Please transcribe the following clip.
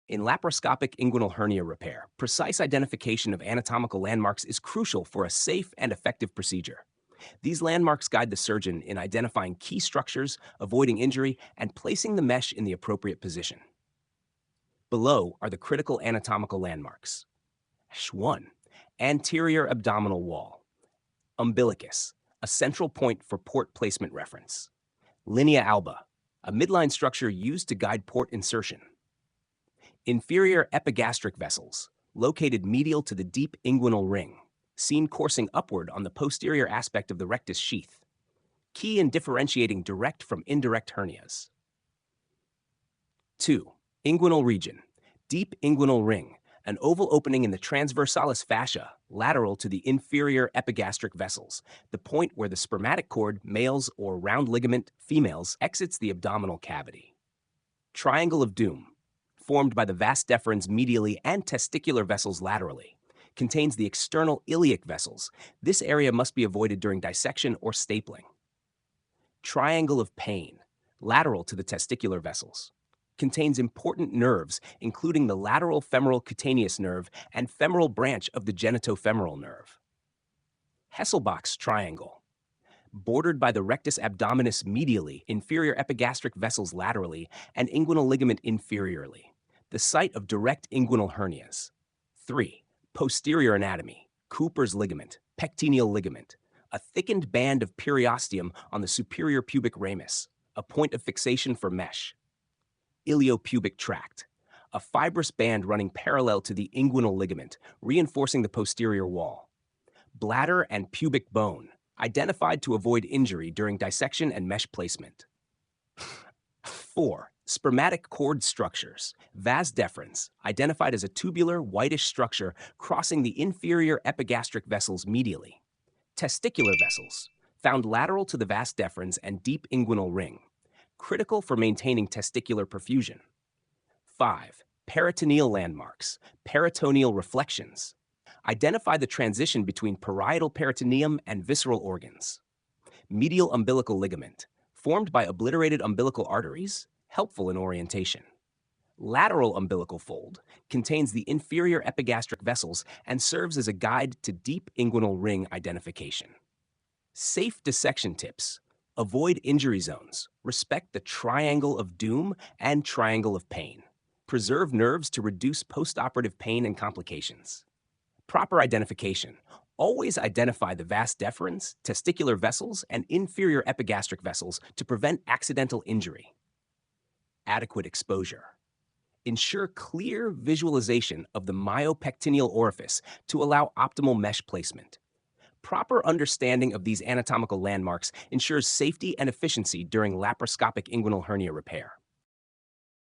In laparoscopic inguinal hernia repair, precise identification of anatomical landmarks is crucial for a safe and effective procedure. These landmarks guide the surgeon in identifying key structures, avoiding injury, and placing the mesh in the appropriate position. Below are the critical anatomical landmarks. 1. Anterior abdominal wall. Umbilicus, a central point for port placement reference. Linea alba, a midline structure used to guide port insertion. Inferior epigastric vessels, located medial to the deep inguinal ring, seen coursing upward on the posterior aspect of the rectus sheath. Key in differentiating direct from indirect hernias. 2. Inguinal region, deep inguinal ring, an oval opening in the transversalis fascia, lateral to the inferior epigastric vessels, the point where the spermatic cord, males, or round ligament, females, exits the abdominal cavity. Triangle of Doom, formed by the vas deferens medially and testicular vessels laterally, contains the external iliac vessels. This area must be avoided during dissection or stapling. Triangle of Pain, lateral to the testicular vessels, contains important nerves, including the lateral femoral cutaneous nerve and femoral branch of the genitofemoral nerve. Hesselbach's triangle, bordered by the rectus abdominis medially, inferior epigastric vessels laterally, and inguinal ligament inferiorly, the site of direct inguinal hernias. 3. Posterior anatomy, Cooper's ligament, pectineal ligament, a thickened band of periosteum on the superior pubic ramus, a point of fixation for mesh. Iliopubic tract, a fibrous band running parallel to the inguinal ligament, reinforcing the posterior wall. Bladder and pubic bone, identified to avoid injury during dissection and mesh placement. 4. Spermatic cord structures, vas deferens, identified as a tubular, whitish structure crossing the inferior epigastric vessels medially. Testicular vessels, found lateral to the vas deferens and deep inguinal ring, critical for maintaining testicular perfusion. 5. Peritoneal landmarks, peritoneal reflections, identify the transition between parietal peritoneum and visceral organs. Medial umbilical ligament, formed by obliterated umbilical arteries, helpful in orientation. Lateral umbilical fold contains the inferior epigastric vessels and serves as a guide to deep inguinal ring identification. Safe dissection tips: avoid injury zones, respect the triangle of doom and triangle of pain. Preserve nerves to reduce postoperative pain and complications. Proper identification: always identify the vas deferens, testicular vessels, and inferior epigastric vessels to prevent accidental injury. Adequate exposure: ensure clear visualization of the myopectineal orifice to allow optimal mesh placement. Proper understanding of these anatomical landmarks ensures safety and efficiency during laparoscopic inguinal hernia repair.